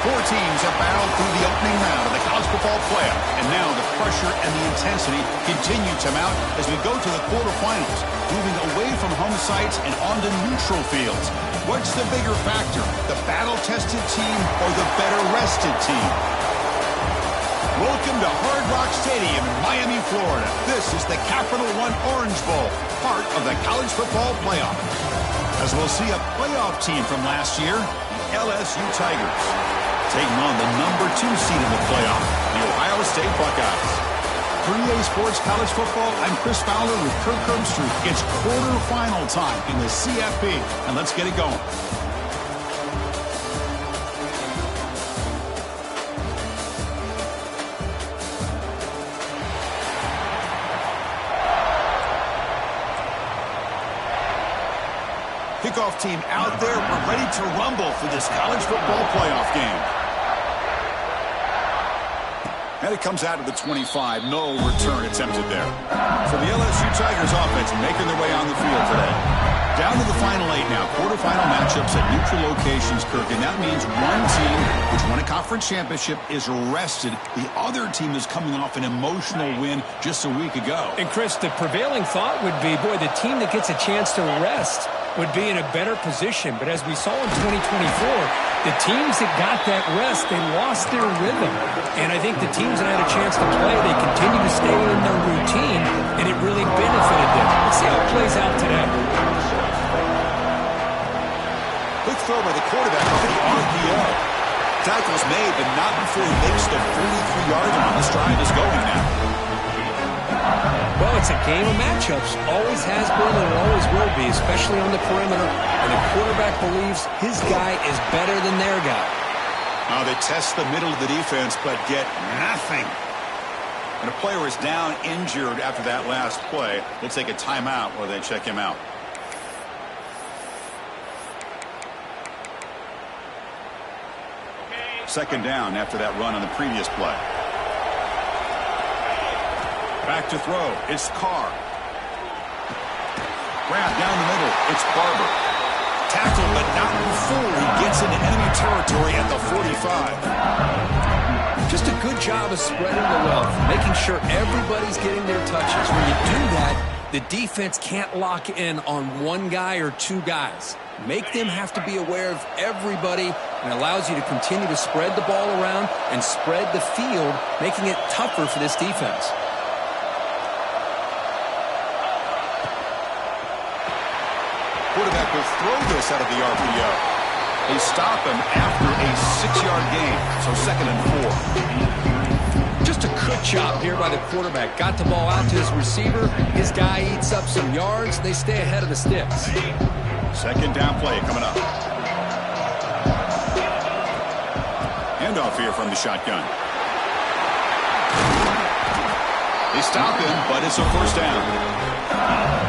Four teams have battled through the opening round of the college football playoff, and now the pressure and the intensity continue to mount as we go to the quarterfinals, moving away from home sites and onto neutral fields. What's the bigger factor, the battle-tested team or the better-rested team? Welcome to Hard Rock Stadium in Miami, Florida. This is the Capital One Orange Bowl, part of the college football playoff. As we'll see a playoff team from last year, the LSU Tigers, taking on the number 2 seed in the playoff, the Ohio State Buckeyes. For EA Sports College Football, I'm Chris Fowler with Kirk Herbstreit. It's quarterfinal time in the CFP, and let's get it going. Kickoff team out there. We're ready to rumble for this college football playoff game. And it comes out of the 25. No return attempted there. So the LSU Tigers offense making their way on the field today. Down to the final 8 now. Quarterfinal matchups at neutral locations, Kirk. And that means one team, which won a conference championship, is rested. The other team is coming off an emotional win just a week ago. And, Chris, the prevailing thought would be, boy, the team that gets a chance to rest would be in a better position. But as we saw in 2024, the teams that got that rest, they lost their rhythm. And I think the teams that had a chance to play, they continue to stay in their routine, and it really benefited them. Let's see how it plays out today. Quick throw by the quarterback off the RPO. Tackle's made, but not before he makes the 43-yard line. This drive is going now. Well, it's a game of matchups. Always has been and always will be, especially on the perimeter. And the quarterback believes his guy is better than their guy. Now they test the middle of the defense, but get nothing. And a player is down injured after that last play. We'll take a timeout while they check him out. Second down after that run on the previous play. Back to throw. It's Carr. Grab down the middle. It's Barber. Tackle, but not before he gets into enemy territory at the 45. Just a good job of spreading the wealth, making sure everybody's getting their touches. When you do that, the defense can't lock in on one guy or two guys. Make them have to be aware of everybody, and allows you to continue to spread the ball around and spread the field, making it tougher for this defense. Quarterback will throw this out of the RPO. They stop him after a 6-yard gain, so 2nd and 4. Just a good job here by the quarterback. Got the ball out to his receiver. His guy eats up some yards. They stay ahead of the sticks. Second down play coming up. Handoff here from the shotgun. They stop him, but it's a first down.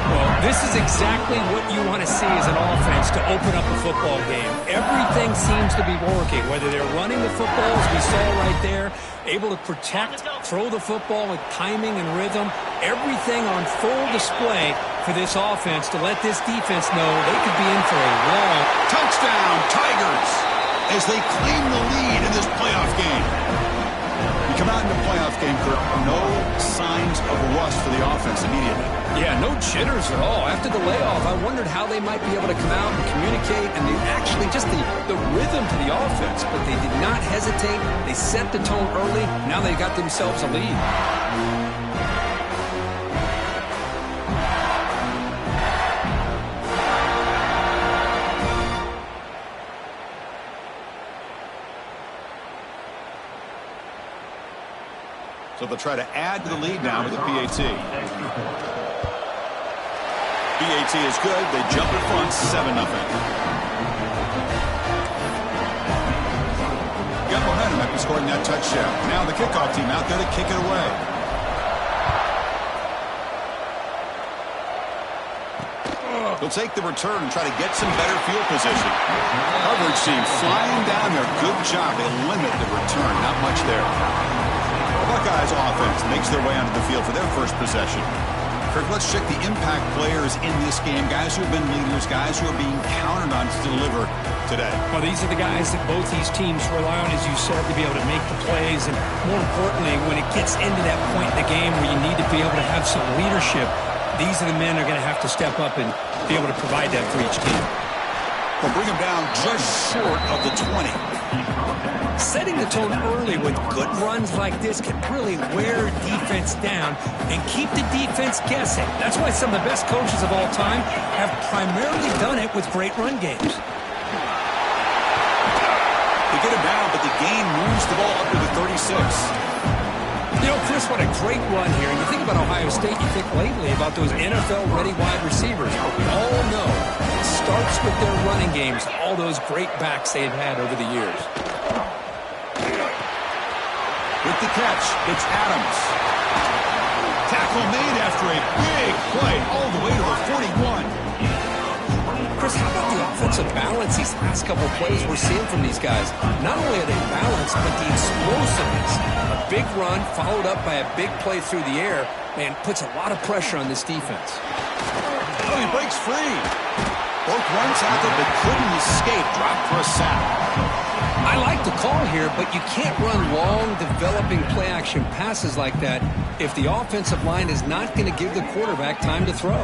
Well, this is exactly what you want to see as an offense to open up a football game. Everything seems to be working, whether they're running the football, as we saw right there, able to protect, throw the football with timing and rhythm, everything on full display for this offense to let this defense know they could be in for a long touchdown, Tigers, as they claim the lead in this playoff game. You come out in the playoff game, Kirk, no signs of rust for the offense immediately. Yeah, no jitters at all. After the layoff, I wondered how they might be able to come out and communicate, and actually just the rhythm to the offense, but they did not hesitate. They set the tone early. Now they got themselves a lead. So they'll try to add to the lead now with the PAT. PAT is good. They jump in front, 7-0. Got momentum after scoring that touchdown. Now the kickoff team out there to kick it away. They'll take the return and try to get some better field position. Coverage team flying down there. Good job. They limit the return. Not much there. Buckeyes offense makes their way onto the field for their first possession. Kirk, let's check the impact players in this game. Guys who have been leaders, guys who are being counted on to deliver today. Well, these are the guys that both these teams rely on, as you said, to be able to make the plays. And more importantly, when it gets into that point in the game where you need to be able to have some leadership, these are the men who are going to have to step up and be able to provide that for each team. We'll bring them down just short of the 20. Setting the tone early with good runs like this can really wear defense down and keep the defense guessing. That's why some of the best coaches of all time have primarily done it with great run games. They get him down, but the game moves the ball up to the 36. You know, Chris, what a great run here. And you think about Ohio State, you think lately about those NFL-ready wide receivers. But we all know it starts with their running games, all those great backs they've had over the years. With the catch, it's Adams. Tackle made after a big play all the way to the 41. Chris, how about the offensive balance these last couple of plays we're seeing from these guys? Not only are they balanced, but the explosiveness. A big run followed up by a big play through the air, man, puts a lot of pressure on this defense. Oh, he breaks free. Broke one tackle, but couldn't escape. Dropped for a sack. I like the call here, but you can't run long, developing play-action passes like that if the offensive line is not going to give the quarterback time to throw.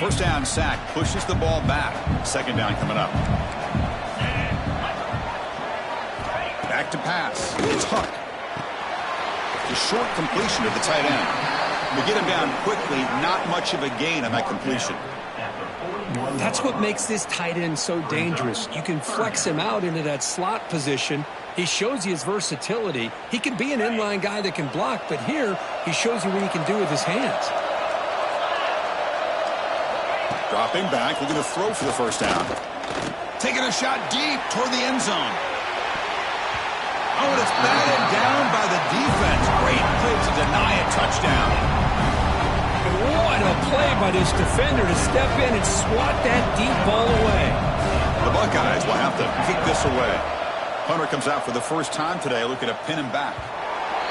First down sack, pushes the ball back. Second down coming up. Back to pass. It's Huck. The short completion of the tight end. We get him down quickly. Not much of a gain on that completion. That's what makes this tight end so dangerous. You can flex him out into that slot position. He shows you his versatility. He can be an inline guy that can block, but here he shows you what he can do with his hands. Dropping back, looking to throw for the first down. Taking a shot deep toward the end zone. Oh, and it's batted down by the defense. Great play to deny a touchdown. What a play by this defender to step in and swat that deep ball away. The Buckeyes will have to kick this away. Punter comes out for the first time today, looking to pin him back.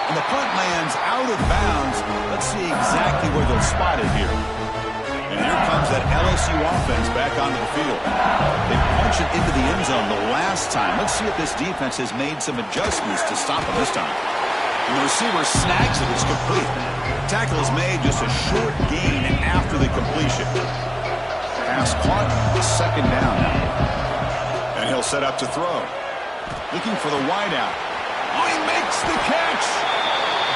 And the punt lands out of bounds. Let's see exactly where they'll spot it here. And here comes that LSU offense back onto the field. They punch it into the end zone the last time. Let's see if this defense has made some adjustments to stop it this time. And the receiver snags it. It's complete. Tackle is made, just a short gain after the completion. Pass caught, second down now. And he'll set up to throw. Looking for the wideout. Oh, he makes the catch.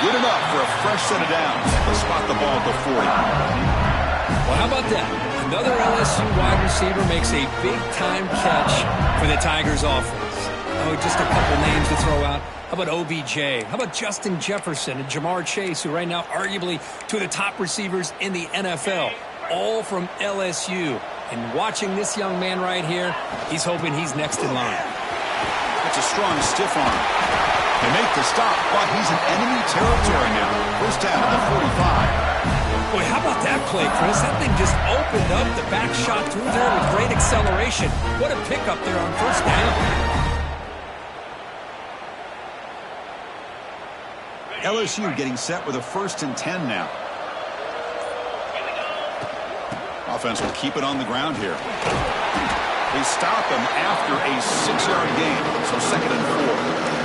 Good enough for a fresh set of downs. They'll spot the ball at the 40. Well, how about that? Another LSU wide receiver makes a big-time catch for the Tigers offense. Oh, just a couple names to throw out. How about OBJ? How about Justin Jefferson and Jamar Chase, who right now arguably two of the top receivers in the NFL, all from LSU. And watching this young man right here, he's hoping he's next in line. That's a strong stiff arm. They make the stop, but he's in enemy territory now. First down at the 45. Boy, how about that play, Chris? That thing just opened up, the back shot through there with great acceleration. What a pickup there on first down. LSU getting set with a 1st and 10 now. Offense will keep it on the ground here. They stop him after a 6-yard gain, so 2nd and 4.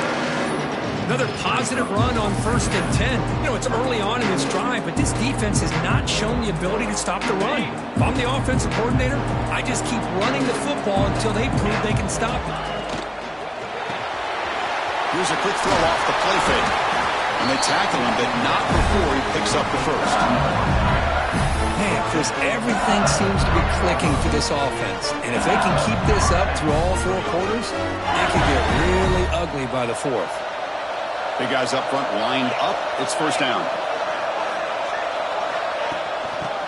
Another positive run on 1st and 10. You know, it's early on in this drive, but this defense has not shown the ability to stop the run. If I'm the offensive coordinator, I just keep running the football until they prove they can stop it. Here's a quick throw off the play fake. And they tackle him, but not before he picks up the first. Man, Chris, everything seems to be clicking for this offense. And if they can keep this up through all 4 quarters, it could get really ugly by the 4th. Big guys up front lined up. It's first down.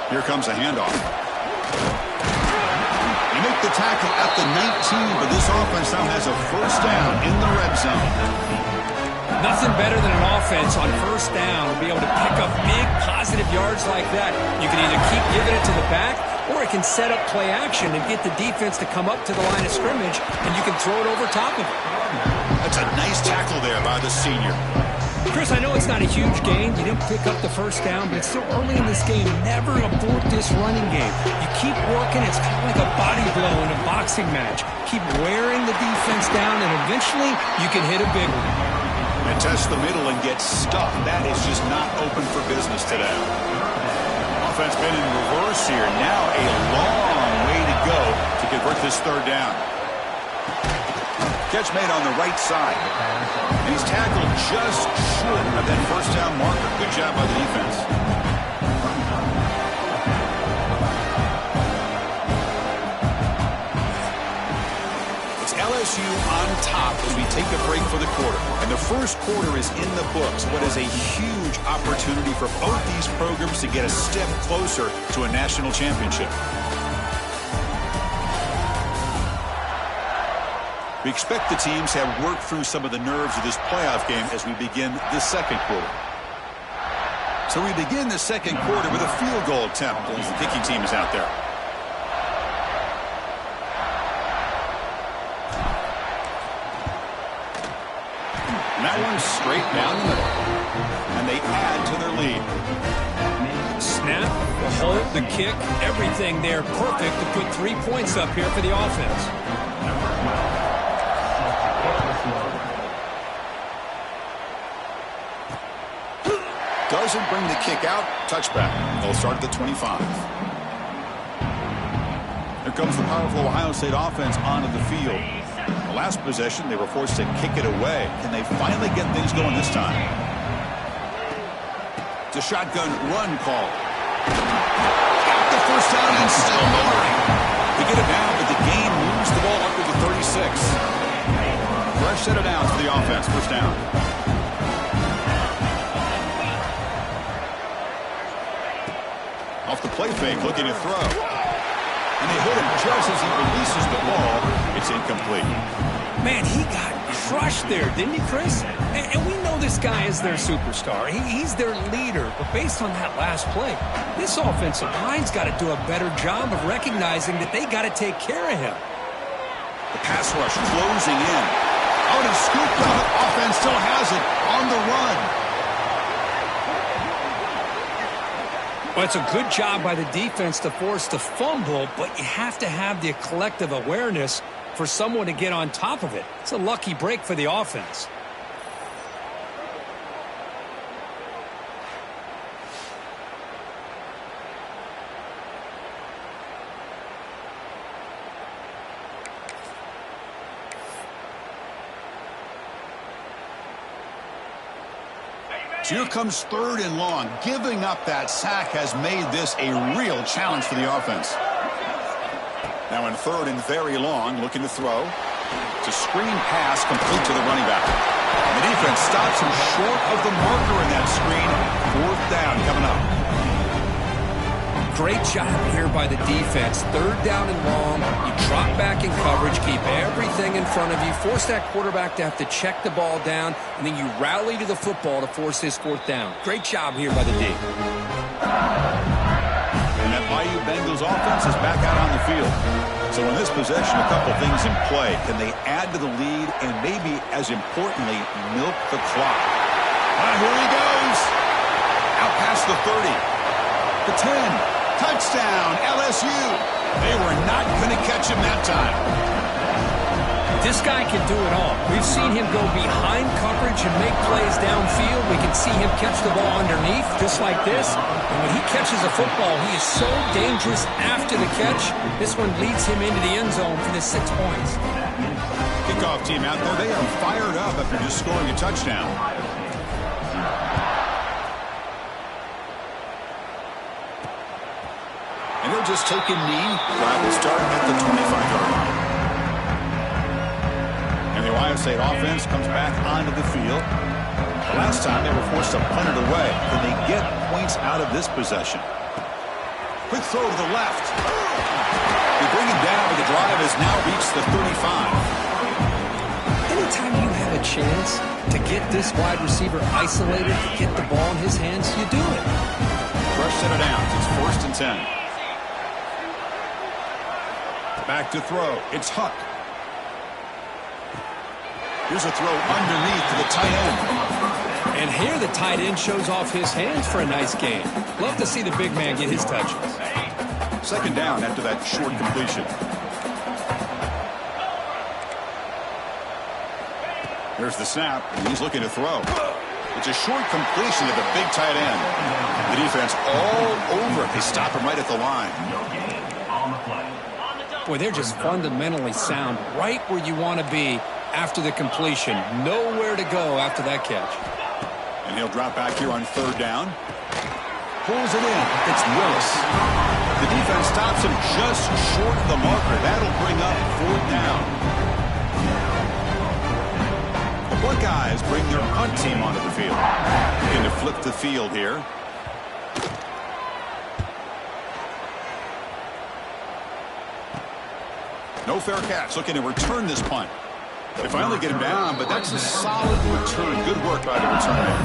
Here comes a handoff. They make the tackle at the 19, but this offense now has a first down in the red zone. Nothing better than an offense on first down to be able to pick up big positive yards like that. You can either keep giving it to the back, or it can set up play action and get the defense to come up to the line of scrimmage, and you can throw it over top of it. That's a nice tackle there by the senior. Chris, I know it's not a huge gain. You didn't pick up the first down, but it's still early in this game. Never abort this running game. You keep working. It's kind of like a body blow in a boxing match. Keep wearing the defense down, and eventually you can hit a big one. And test the middle and get stuck. That is just not open for business today. Offense been in reverse here. Now a long way to go to convert this third down. Catch made on the right side. And he's tackled just short of that first down marker. Good job by the defense. It's LSU on top as we take a break for the quarter. And the first quarter is in the books. What is a huge opportunity for both these programs to get a step closer to a national championship. We expect the teams to have worked through some of the nerves of this playoff game as we begin the second quarter. So we begin the second quarter with a field goal attempt as the kicking team is out there. And that one's straight down the middle. And they add to their lead. Snap, the hold, the kick, everything there perfect to put 3 points up here for the offense. Doesn't bring the kick out. Touchback. They'll start at the 25. Here comes the powerful Ohio State offense onto the field. The last possession, they were forced to kick it away. Can they finally get things going this time? It's a shotgun run call. Got the first down and still motoring. They get it down, but the gain moves the ball up to the 36. Fresh set of downs for the offense. First down. Off the play fake, looking to throw. And they hit him just as he releases the ball. It's incomplete. Man, he got crushed there, didn't he, Chris? And we know this guy is their superstar. He's their leader. But based on that last play, this offensive line's got to do a better job of recognizing that they got to take care of him. The pass rush closing in. Oh, and he scooped up. Offense still has it on the run. Well, it's a good job by the defense to force the fumble, but you have to have the collective awareness for someone to get on top of it. It's a lucky break for the offense. Here comes third and long. Giving up that sack has made this a real challenge for the offense. Now in third and very long, looking to throw. It's a screen pass complete to the running back. And the defense stops him short of the marker in that screen. Fourth down coming up. Great job here by the defense. Third down and long. You drop back in coverage, keep everything in front of you, force that quarterback to have to check the ball down, and then you rally to the football to force this fourth down. Great job here by the D. And that Bayou Bengals offense is back out on the field. So in this possession, a couple things in play. Can they add to the lead and maybe, as importantly, milk the clock? Here he goes. Out past the 30. The 10. Touchdown, LSU. They were not going to catch him that time. This guy can do it all. We've seen him go behind coverage and make plays downfield. We can see him catch the ball underneath, just like this. And when he catches a football, he is so dangerous after the catch. This one leads him into the end zone for the 6 points. Kickoff team out there, they are fired up after just scoring a touchdown. And they'll just take a knee. Drive will start at the 25-yard line. And the Ohio State offense comes back onto the field. The last time they were forced to punt it away. Can they get points out of this possession? Quick throw to the left. They bring him down, but the drive has now reached the 35. Anytime you have a chance to get this wide receiver isolated, to get the ball in his hands, you do it. Fresh set of downs. It's 1st and 10. Back to throw. It's Huck. Here's a throw underneath to the tight end. And here the tight end shows off his hands for a nice gain. Love to see the big man get his touches. 2nd down after that short completion. There's the snap, and he's looking to throw. It's a short completion to the big tight end. The defense all over it. They stop him right at the line. Boy, they're just fundamentally sound right where you want to be after the completion. Nowhere to go after that catch. And he'll drop back here on 3rd down. Pulls it in. It's Willis. The defense stops him just short of the marker. That'll bring up 4th down. The Buckeyes bring their punt team onto the field. Looking to flip the field here. No fair catch. Looking to return this punt. They finally get him down, but that's a solid return. Good work by the returner.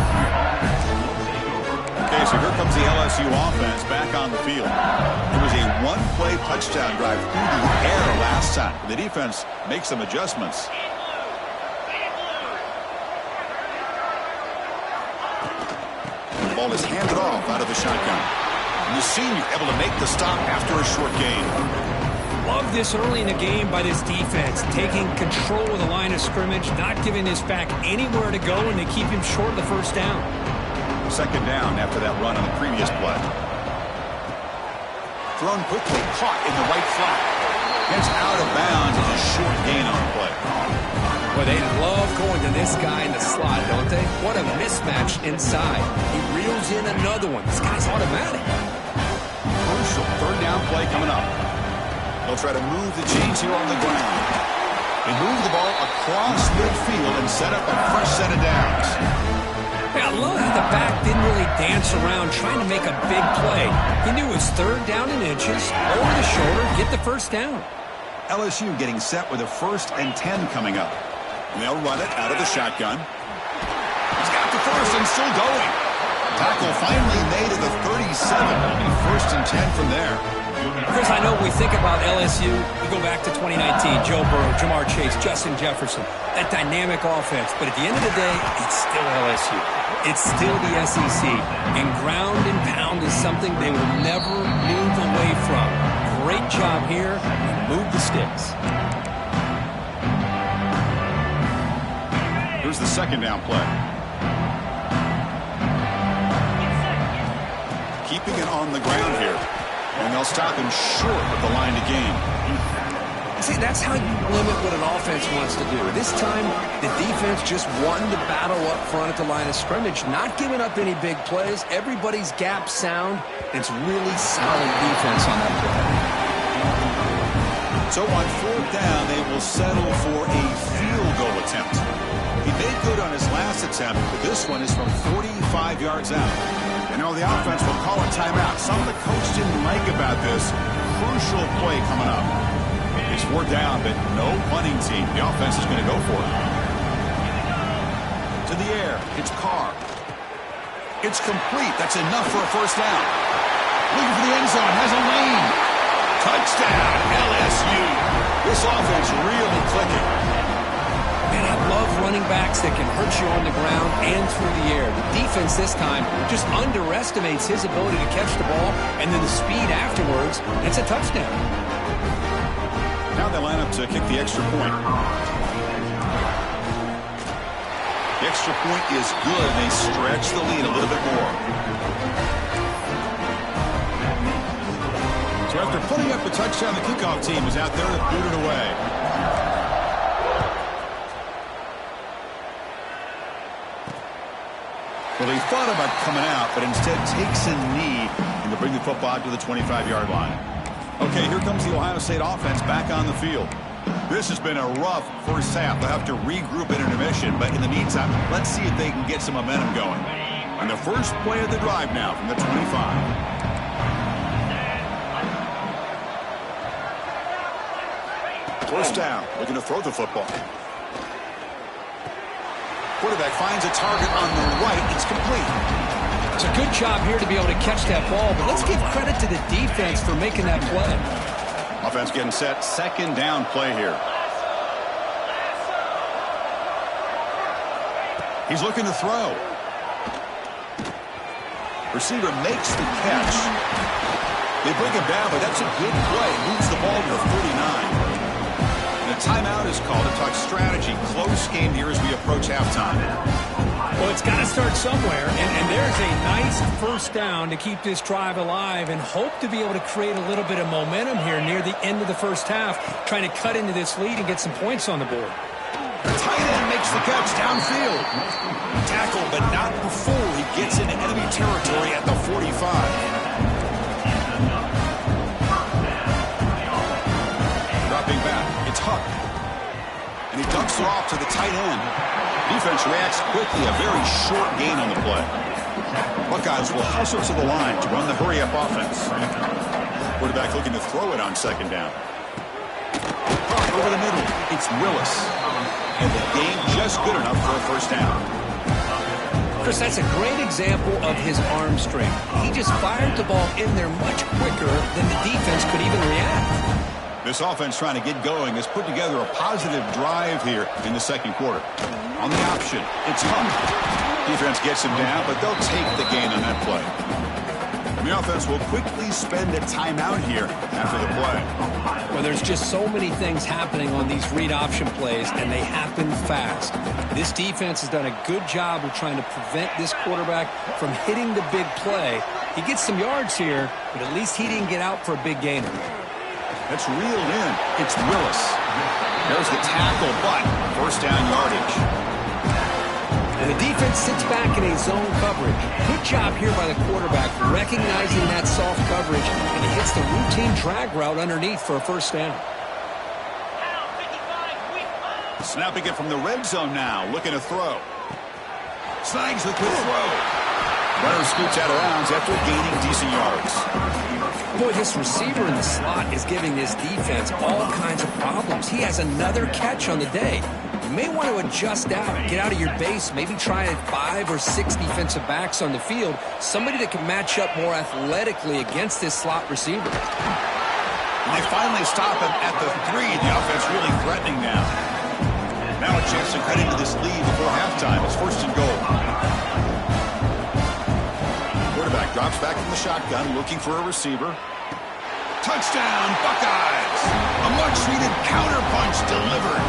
Okay, so here comes the LSU offense back on the field. It was a one-play touchdown drive through the air last time. The defense makes some adjustments. The ball is handed off out of the shotgun. And the senior able to make the stop after a short gain. Love this early in the game by this defense, taking control of the line of scrimmage, not giving this back anywhere to go, and they keep him short of the 1st down. 2nd down after that run on the previous play. Thrown quickly, caught in the right flat. Gets out of bounds as a short gain on the play. Well, they love going to this guy in the slot, don't they? What a mismatch inside. He reels in another one. This guy's automatic. Crucial 3rd down play coming up. They'll try to move the chains here on the ground. They move the ball across midfield and set up a fresh set of downs. Hey, I love how the back didn't really dance around trying to make a big play. He knew his 3rd down in inches, over the shoulder, get the 1st down. LSU getting set with a 1st and 10 coming up. And they'll run it out of the shotgun. He's got the 1st and still going. Tackle finally made at the 37. It'll be 1st and 10 from there. Chris, I know we think about LSU. We go back to 2019, Joe Burrow, Jamar Chase, Justin Jefferson, that dynamic offense. But at the end of the day, it's still LSU. It's still the SEC. And ground and pound is something they will never move away from. Great job here. Move the sticks. Here's the 2nd down play. Keeping it on the ground here. And they'll stop him short of the line to gain. See, that's how you limit what an offense wants to do. This time, the defense just wanted to battle up front at the line of scrimmage, not giving up any big plays. Everybody's gap sound. It's really solid defense on that play. So on 4th down, they will settle for a field goal attempt. He made good on his last attempt, but this one is from 45 yards out. And now the offense will call a timeout. Something the coach didn't like about this. Crucial play coming up. It's 4th down, but no punting team. The offense is going to go for it. To the air. It's Carr. It's complete. That's enough for a 1st down. Looking for the end zone. Has a lane. Touchdown, LSU. This offense really clicking. And I love running backs that can hurt you on the ground and through the air. The defense this time just underestimates his ability to catch the ball, and then the speed afterwards, it's a touchdown. Now they line up to kick the extra point. The extra point is good, and they stretch the lead a little bit more. So after putting up a touchdown, the kickoff team is out there to boot it away. Well, he thought about coming out, but instead takes a knee and to bring the football to the 25-yard line. Okay, here comes the Ohio State offense back on the field. This has been a rough 1st half. They'll have to regroup at intermission, but in the meantime, let's see if they can get some momentum going. On the first play of the drive now from the 25. 1st down, looking to throw the football. Quarterback finds a target on the right. It's complete. It's a good job here to be able to catch that ball, but let's give credit to the defense for making that play. Offense getting set. Second down play here. He's looking to throw. Receiver makes the catch. They bring him down, but that's a good play. Moves the ball to the 49. And a timeout is called to talk strategy. Close game here as we approach halftime. Well, it's got to start somewhere, and there's a nice first down to keep this drive alive and hope to be able to create a little bit of momentum here near the end of the first half, trying to cut into this lead and get some points on the board. The tight end makes the catch downfield. Tackle, but not before he gets into enemy territory at the 45. Dropping back, it's Huck. And he dumps it off to the tight end. Defense reacts quickly, a very short gain on the play. Buckeyes will hustle to the line to run the hurry-up offense. Quarterback looking to throw it on second down. Over the middle, it's Willis. And the game just good enough for a first down. Chris, that's a great example of his arm strength. He just fired the ball in there much quicker than the defense could even react. This offense trying to get going has put together a positive drive here in the second quarter. On the option, it's Hunt. Defense gets him down, but they'll take the gain on that play. And the offense will quickly spend a timeout here after the play. Well, there's just so many things happening on these read option plays, and they happen fast. This defense has done a good job of trying to prevent this quarterback from hitting the big play. He gets some yards here, but at least he didn't get out for a big gainer. That's reeled in. It's Willis. There's the tackle, but first down yardage. And the defense sits back in a zone coverage. Good job here by the quarterback, recognizing that soft coverage, and he hits the routine drag route underneath for a first down. Snapping it from the red zone now, looking to throw. Snags the quick throw. Runner scoots out of bounds after gaining decent yards. Boy, this receiver in the slot is giving this defense all kinds of problems. He has another catch on the day. You may want to adjust out, get out of your base, maybe try 5 or 6 defensive backs on the field, somebody that can match up more athletically against this slot receiver. And they finally stop him at the 3. The offense really threatening now. Now a chance to cut into this lead before halftime. It's first and goal. Quarterback drops back from the shotgun, looking for a receiver. Touchdown, Buckeyes! A much-needed counterpunch delivered.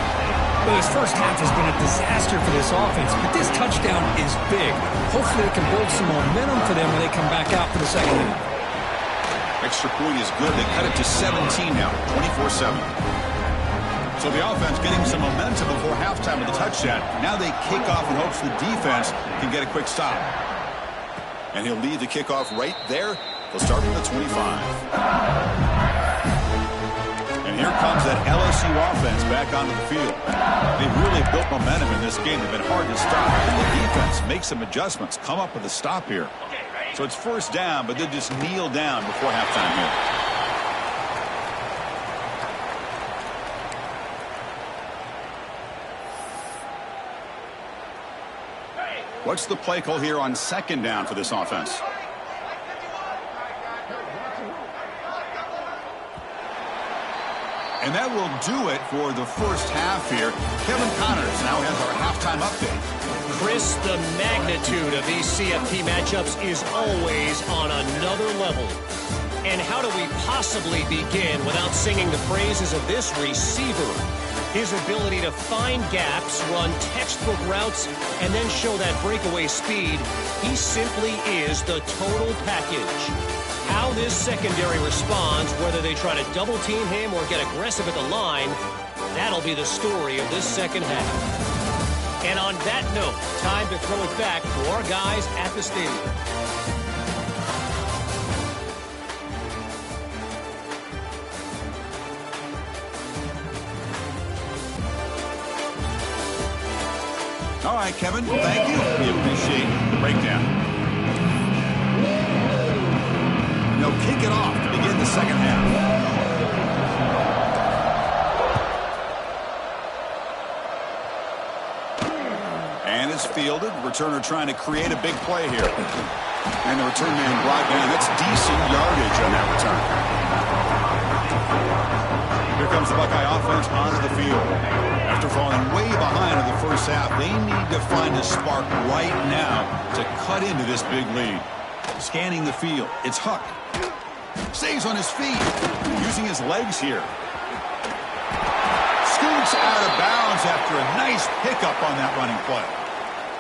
Well, this first half has been a disaster for this offense, but this touchdown is big. Hopefully it can build some momentum for them when they come back out for the second half. Extra point is good. They cut it to 17 now, 24-7. So the offense getting some momentum before halftime with the touchdown. Now they kick off in hopes the defense can get a quick stop. And he'll lead the kickoff right there. They'll start from the 25. And here comes that LSU offense back onto the field. They've really built momentum in this game. They've been hard to stop. And the defense makes some adjustments, come up with a stop here. So it's first down, but they just kneel down before halftime here. What's the play call here on second down for this offense? And that will do it for the first half here. Kevin Connors now has our halftime update. Chris, the magnitude of these CFP matchups is always on another level. And how do we possibly begin without singing the praises of this receiver? His ability to find gaps, run textbook routes, and then show that breakaway speed. He simply is the total package. How this secondary responds, whether they try to double-team him or get aggressive at the line, that'll be the story of this second half. And on that note, time to throw it back to our guys at the stadium. All right, Kevin, thank you. We appreciate the breakdown. They'll kick it off to begin the second half. And is fielded. Returner trying to create a big play here. And the return man brought down. That's decent yardage on that return. Here comes the Buckeye offense onto the field. After falling way behind in the first half, they need to find a spark right now to cut into this big lead. Scanning the field, it's Huck. Stays on his feet, using his legs here. Scoots out of bounds after a nice pickup on that running play.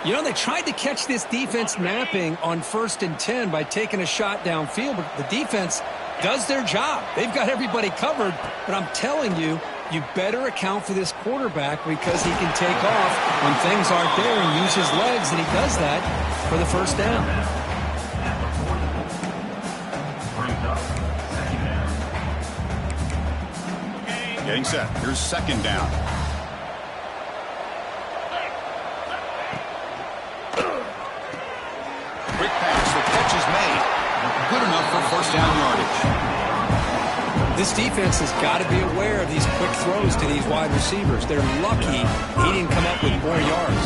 You know, they tried to catch this defense napping on 1st and 10 by taking a shot downfield, but the defense does their job. They've got everybody covered, but I'm telling you, you better account for this quarterback because he can take off when things aren't there and use his legs, and he does that for the first down. Getting set. Here's 2nd down. Quick pass. The catch is made. Good enough for 1st down yardage. This defense has got to be aware of these quick throws to these wide receivers. They're lucky he didn't come up with more yards.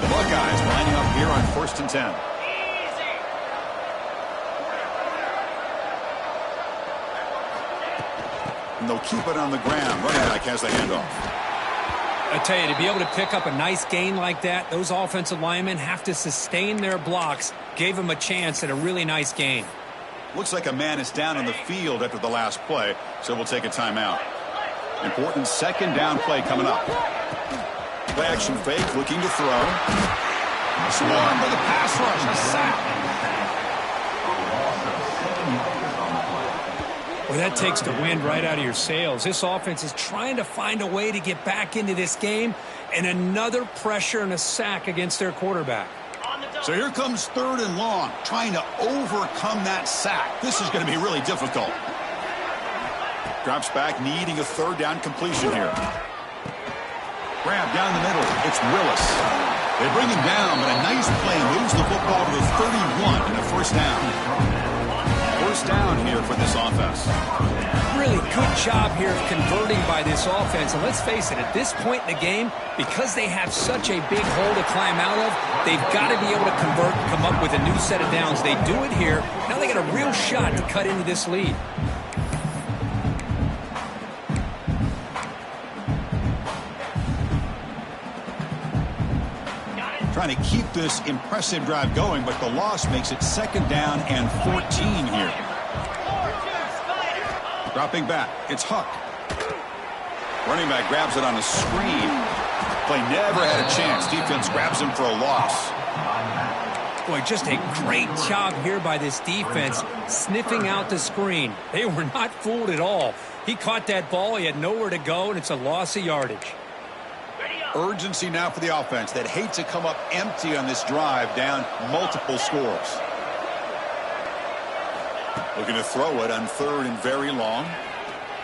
The Buckeyes lining up here on 1st and 10. And they'll keep it on the ground. Running back has the handoff. I tell you, to be able to pick up a nice gain like that, those offensive linemen have to sustain their blocks. Gave them a chance at a really nice gain. Looks like a man is down on the field after the last play, so we'll take a timeout. Important 2nd down play coming up. Play action fake, looking to throw. Swarm by the pass rush, a sack. Well, that takes the wind right out of your sails. This offense is trying to find a way to get back into this game, and another pressure and a sack against their quarterback. So here comes 3rd and long, trying to overcome that sack. This is going to be really difficult. Drops back, needing a 3rd down completion here. Grab down the middle. It's Willis. They bring him down, but a nice play moves the football to the 31 and a 1st down. 1st down here for this offense. Really good job here of converting by this offense. And let's face it, at this point in the game, because they have such a big hole to climb out of, they've got to be able to convert and come up with a new set of downs. They do it here. Now they got a real shot to cut into this lead. Trying to keep this impressive drive going, but the loss makes it 2nd down and 14 here. Dropping back, it's Huck. Running back grabs it on a screen. Play never had a chance. Defense grabs him for a loss. Boy, just a great job here by this defense, sniffing out the screen. They were not fooled at all. He caught that ball, he had nowhere to go, and it's a loss of yardage. Urgency now for the offense that hate to come up empty on this drive, down multiple scores. Looking to throw it on 3rd and very long.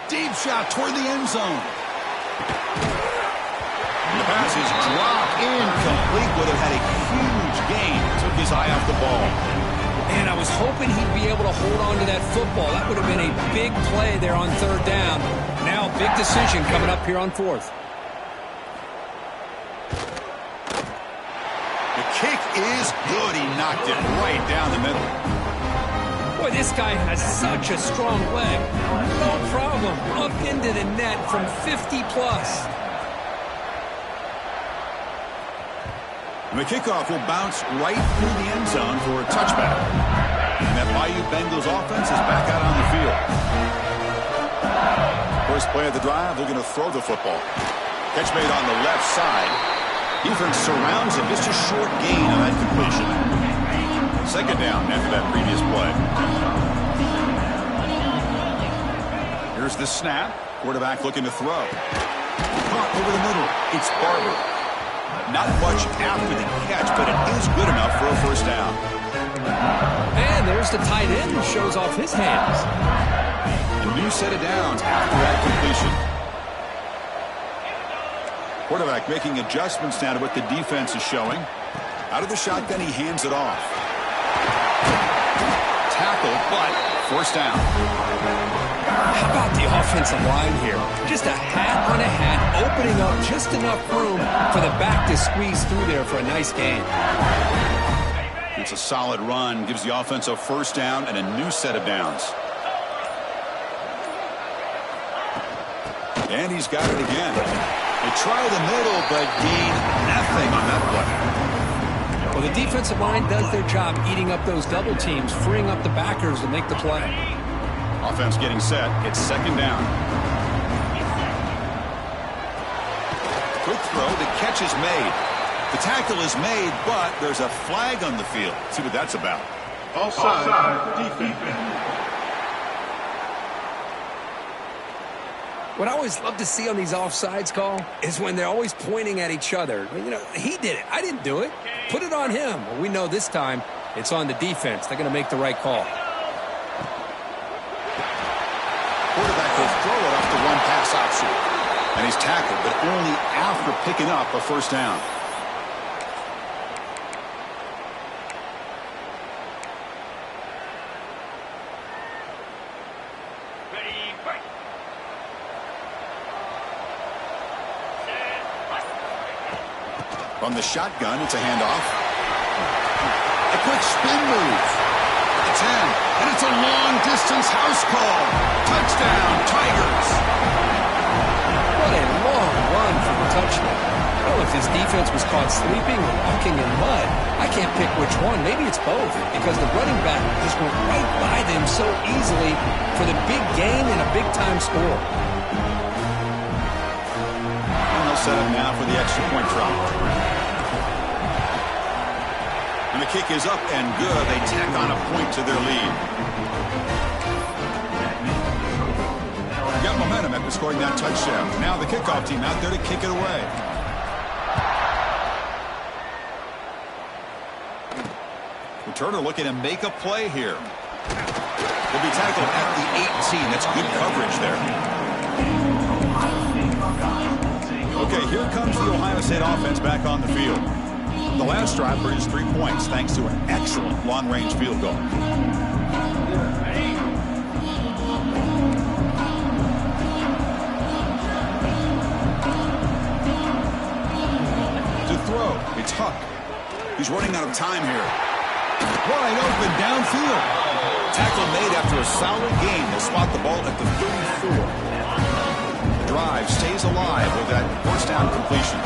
Deep shot toward the end zone. The pass is dropped incomplete. Would have had a huge gain. Took his eye off the ball. And I was hoping he'd be able to hold on to that football. That would have been a big play there on 3rd down. Now big decision coming up here on 4th. Kick is good. He knocked it right down the middle. Boy, this guy has such a strong leg. No problem. Up into the net from 50 plus. And the kickoff will bounce right through the end zone for a touchback. And that Bayou Bengals offense is back out on the field. First play of the drive, they're going to throw the football. Catch made on the left side. Defense surrounds him. Just a short gain on that completion. 2nd down after that previous play. Here's the snap. Quarterback looking to throw. Caught over the middle. It's Barber. Not much after the catch, but it is good enough for a 1st down. And there's the tight end who shows off his hands. A new set of downs after that completion. Quarterback making adjustments now to what the defense is showing. Out of the shotgun, he hands it off. Tackle, but 1st down. How about the offensive line here? Just a hat on a hat opening up just enough room for the back to squeeze through there for a nice gain. It's a solid run, gives the offense a first down and a new set of downs. And he's got it again. They try the middle, but gain nothing on that play. Well, the defensive line does their job eating up those double teams, freeing up the backers to make the play. Offense getting set. It's second down. Quick throw. The catch is made. The tackle is made, but there's a flag on the field. See what that's about. Offside defense. What I always love to see on these offsides call is when they're always pointing at each other. You know, he did it. I didn't do it. Put it on him. Well, we know this time it's on the defense. They're going to make the right call. Quarterback will throw it off the one pass option. And he's tackled, but only after picking up a first down. From the shotgun, it's a handoff. A quick spin move. The 10. And it's a long-distance house call. Touchdown, Tigers. What a long run for the touchdown. Well, if his defense was caught sleeping or walking in mud, I can't pick which one. Maybe it's both, because the running back just went right by them so easily for the big gain and a big-time score. And they'll set up now for the extra point drop. And the kick is up and good. They tack on a point to their lead. Got momentum after scoring that touchdown. Now the kickoff team out there to kick it away. Returner looking to make a play here. He'll be tackled at the 18. That's good coverage there. Okay, here comes the Ohio State offense back on the field. The last drive produced 3 points thanks to an excellent long-range field goal. To throw, it's Huck. He's running out of time here. Wide open downfield. Tackle made after a solid gain. They'll spot the ball at the 34. The drive stays alive with that first down completion.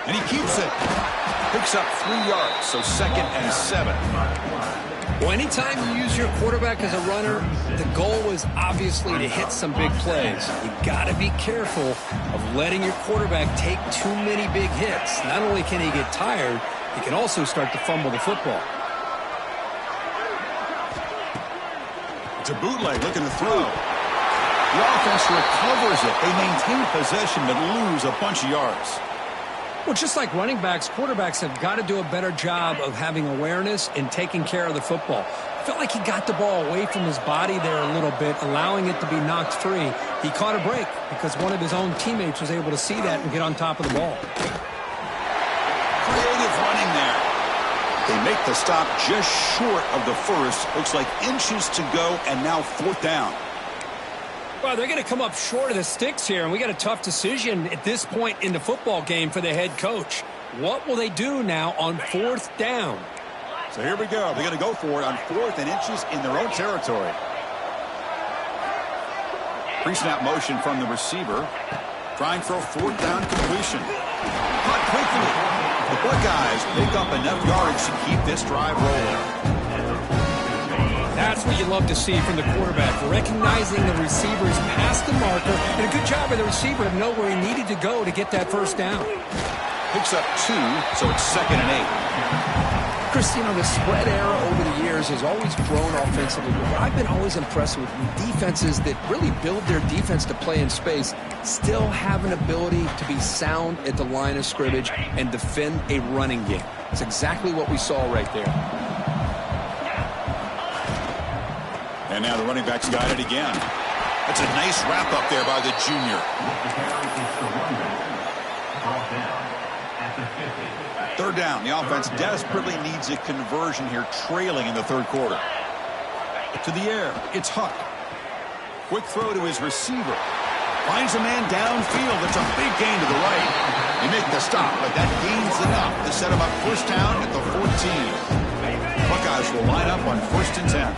And he keeps it. Picks up 3 yards, so 2nd and 7. Well, anytime you use your quarterback as a runner, the goal is obviously to hit some big plays. You got to be careful of letting your quarterback take too many big hits. Not only can he get tired, he can also start to fumble the football. It's a bootleg looking to throw. The offense recovers it. They maintain possession but lose a bunch of yards. Well, just like running backs, quarterbacks have got to do a better job of having awareness and taking care of the football. I felt like he got the ball away from his body there a little bit, allowing it to be knocked free. He caught a break because one of his own teammates was able to see that and get on top of the ball. Creative running there. They make the stop just short of the first. Looks like inches to go, and now 4th down. Well, they're going to come up short of the sticks here, and we got a tough decision at this point in the football game for the head coach. What will they do now on 4th down? So here we go. They're going to go for it on 4th and inches in their own territory. Pre-snap motion from the receiver. Trying for a 4th down completion. Caught quickly. The Buckeyes pick up enough yards to keep this drive rolling. That's what you love to see from the quarterback, recognizing the receiver's past the marker, and a good job by the receiver to know where he needed to go to get that first down. Picks up 2, so it's 2nd and 8. Chris, you know, the spread era over the years has always grown offensively. But I've been always impressed with defenses that really build their defense to play in space, still have an ability to be sound at the line of scrimmage and defend a running game. It's exactly what we saw right there. And now the running back's got it again. That's a nice wrap-up there by the junior. 3rd down. The offense desperately needs a conversion here, trailing in the 3rd quarter. To the air, it's Huck. Quick throw to his receiver. Finds a man downfield. It's a big gain to the right. They make the stop, but that gain's enough to set him up first down at the 14. Buckeyes will line up on 1st and 10.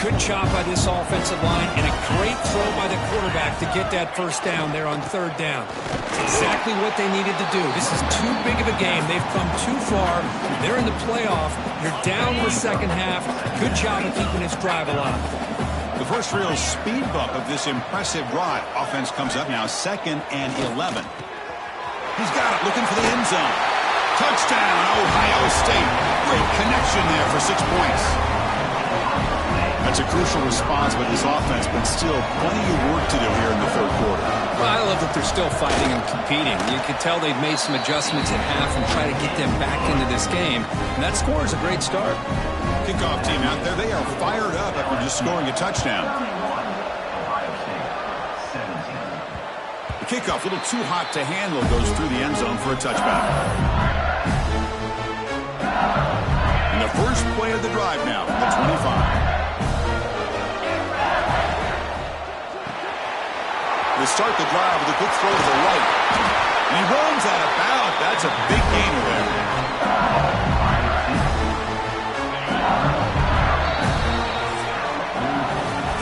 Good job by this offensive line and a great throw by the quarterback to get that first down there on 3rd down. It's exactly what they needed to do. This is too big of a game. They've come too far. They're in the playoff. You're down in the second half. Good job of keeping this drive alive. The first real speed bump of this impressive drive. Offense comes up now 2nd and 11. He's got it, looking for the end zone. Touchdown, Ohio State. Great connection there for 6 points. That's a crucial response by this offense, but still plenty of work to do here in the 3rd quarter. Well, I love that they're still fighting and competing. You can tell they've made some adjustments at half and try to get them back into this game. And that score is a great start. Kickoff team out there, they are fired up after just scoring a touchdown. The kickoff, a little too hot to handle, goes through the end zone for a touchback. And the first play of the drive now, the 25. To start the drive with a quick throw to the right. And he runs out of bounds. That's a big gainer there.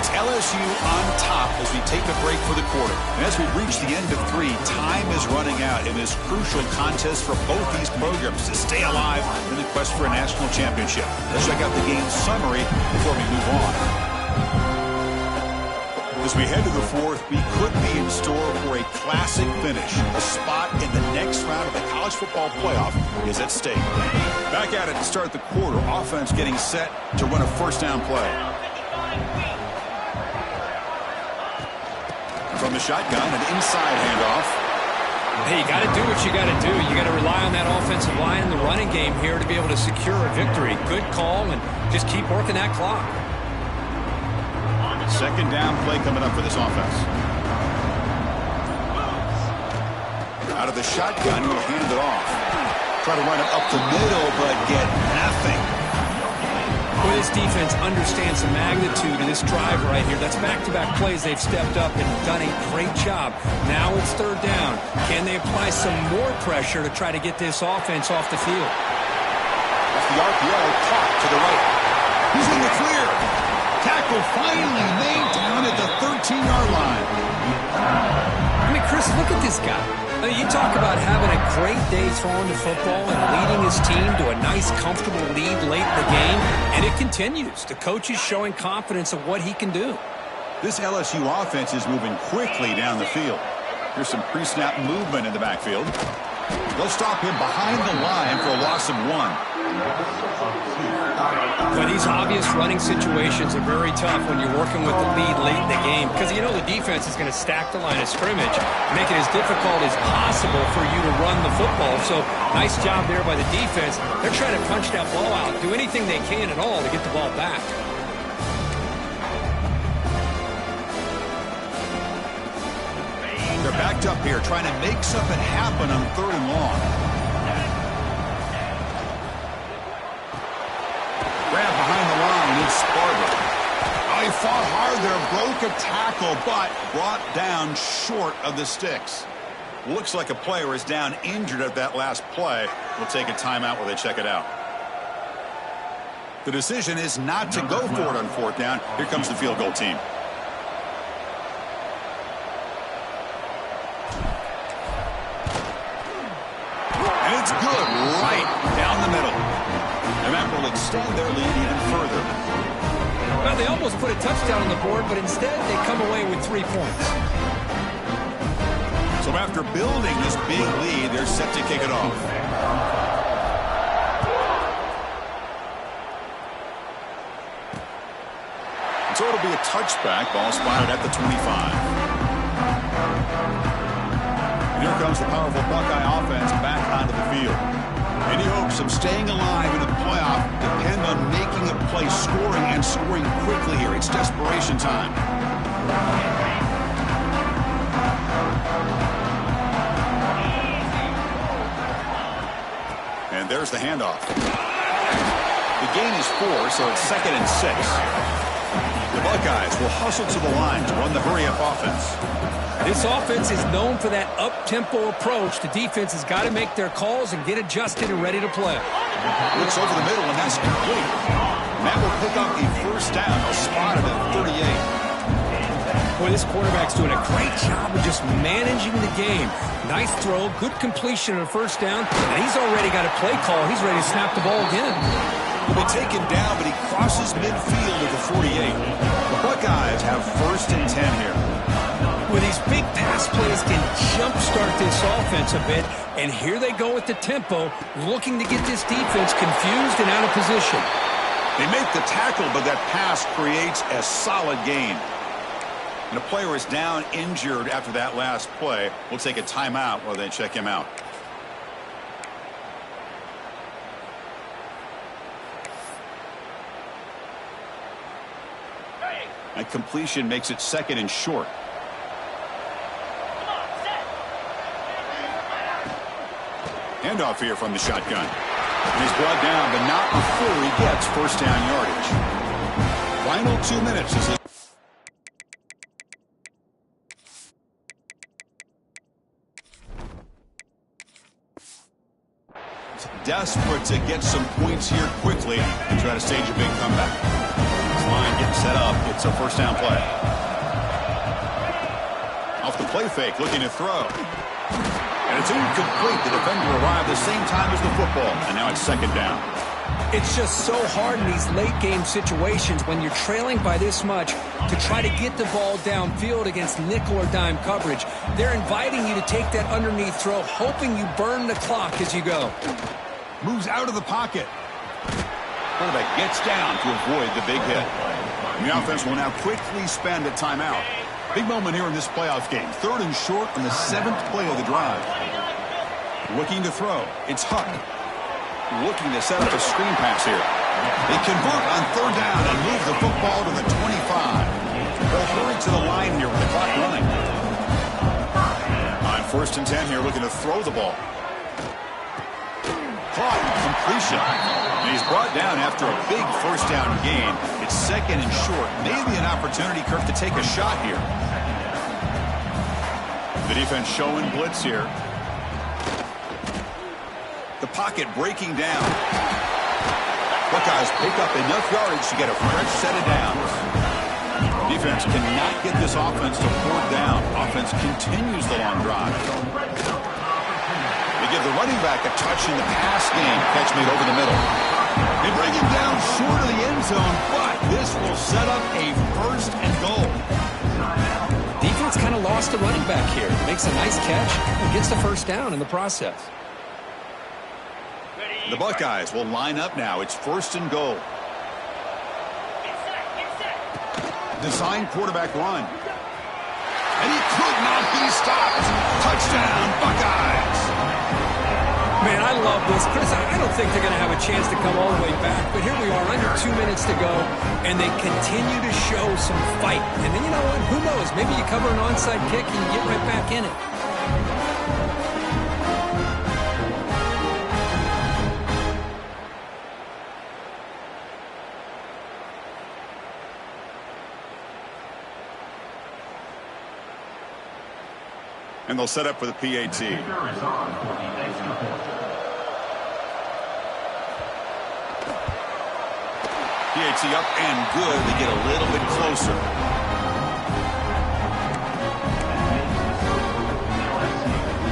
It's LSU on top as we take a break for the quarter. And as we reach the end of 3, time is running out in this crucial contest for both these programs to stay alive in the quest for a national championship. Let's check out the game summary before we move on. As we head to the 4th, we could be in store for a classic finish. A spot in the next round of the college football playoff is at stake. Back at it to start the quarter. Offense getting set to run a first down play. From the shotgun, an inside handoff. Hey, you got to do what you got to do. You got to rely on that offensive line and the running game here to be able to secure a victory. Good call, and just keep working that clock. 2nd down play coming up for this offense. Out of the shotgun, he'll hand it off. Try to run it up the middle, but get nothing. Boy, this defense understands the magnitude of this drive right here. That's back-to-back plays. They've stepped up and done a great job. Now it's 3rd down. Can they apply some more pressure to try to get this offense off the field? Off the RPO, caught to the right. He's in the clear. Tackle finally made down at the 13-yard line. I mean, Chris, look at this guy. I mean, you talk about having a great day throwing the football and leading his team to a nice, comfortable lead late in the game, and it continues. The coach is showing confidence of what he can do. This LSU offense is moving quickly down the field. Here's some pre-snap movement in the backfield. They'll stop him behind the line for a loss of 1. But these obvious running situations are very tough when you're working with the lead late in the game because you know the defense is going to stack the line of scrimmage, make it as difficult as possible for you to run the football. So nice job there by the defense. They're trying to punch that ball out, do anything they can at all to get the ball back. They're backed up here trying to make something happen on 3rd and long. Grab behind the line, it's Spargo. Oh, he fought hard there, broke a tackle, but brought down short of the sticks. Looks like a player is down injured at that last play. We'll take a timeout while they check it out. The decision is not to go for it on 4th down. Here comes the field goal team. And it's good right down the middle. And that will extend their lead even further. Well, they almost put a touchdown on the board, but instead they come away with 3 points. So after building this big lead, they're set to kick it off. And so it'll be a touchback. Ball spotted at the 25. And here comes the powerful Buckeye offense back onto the field. Any hopes of staying alive in a playoff depend on making a play, scoring, and scoring quickly here. It's desperation time. And there's the handoff. The gain is 4, so it's 2nd and 6. The Buckeyes will hustle to the line to run the hurry-up offense. This offense is known for that up-tempo approach. The defense has got to make their calls and get adjusted and ready to play. Looks over the middle, and that's complete. And that will pick up a first down. A spot at 38. Boy, this quarterback's doing a great job of just managing the game. Nice throw, good completion on a first down, and he's already got a play call. He's ready to snap the ball again. He'll be taken down, but he crosses midfield at the 48. The Buckeyes have first and 10 here. Well, these big pass plays can jumpstart this offense a bit, and here they go with the tempo, looking to get this defense confused and out of position. They make the tackle, but that pass creates a solid gain. And a player is down injured after that last play. We'll take a timeout while they check him out. And completion makes it second and short. Handoff here from the shotgun. And he's brought down, but not before he gets first down yardage. Final 2 minutes as it desperate to get some points here quickly and try to stage a big comeback. This line getting set up. It's a first down play. Off the play fake, looking to throw. And it's incomplete. The defender arrived the same time as the football, and now it's second down. It's just so hard in these late-game situations when you're trailing by this much to try to get the ball downfield against nickel or dime coverage. They're inviting you to take that underneath throw, hoping you burn the clock as you go. Moves out of the pocket. Quarterback gets down to avoid the big hit. And the offense will now quickly spend a timeout. Big moment here in this playoff game. Third and short on the 7th play of the drive. Looking to throw. It's Huck. Looking to set up a screen pass here. They convert on third down and move the football to the 25. They'll hurry to the line here with the clock running. On first and 10 here, looking to throw the ball. Caught, completion. And he's brought down after a big first down gain. It's second and short. Maybe an opportunity, Kirk, to take a shot here. The defense showing blitz here. The pocket breaking down. Buckeyes pick up enough yardage to get a fresh set of downs. Defense cannot get this offense to fourth down. Offense continues the long drive. They give the running back a touch in the pass game. Catch made over the middle. They bring him down short of the end zone, but this will set up a first and goal. Defense kind of lost the running back here. Makes a nice catch and gets the first down in the process. The Buckeyes will line up now. It's first and goal. Design quarterback run. And he could not be stopped. Touchdown, Buckeyes. Man, I love this. Chris, I don't think they're going to have a chance to come all the way back, but here we are, under 2 minutes to go, and they continue to show some fight. And then, you know what? Who knows? Maybe you cover an onside kick and you get right back in it. And they'll set up for the PAT. PAT up and good. They get a little bit closer.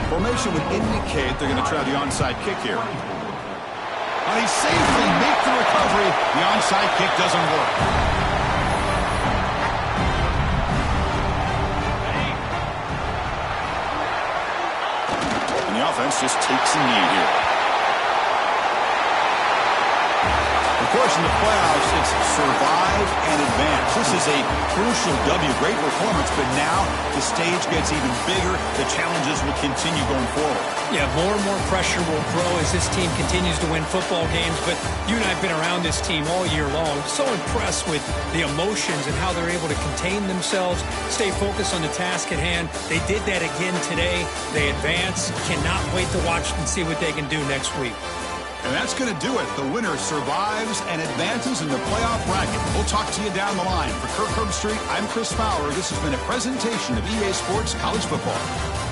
Formation would indicate they're going to try the onside kick here. And he safely makes the recovery. The onside kick doesn't work. The offense just takes a knee here. Of course, in the playoffs, it's survive and advance. This is a crucial W. Great performance, but now the stage gets even bigger. The challenges will continue going forward. Yeah, more and more pressure will grow as this team continues to win football games, but you and I have been around this team all year long. So impressed with the emotions and how they're able to contain themselves, stay focused on the task at hand. They did that again today. They advance. Cannot wait to watch and see what they can do next week. And that's going to do it. The winner survives and advances in the playoff bracket. We'll talk to you down the line. For Kirk Herbstreit, I'm Chris Fowler. This has been a presentation of EA Sports College Football.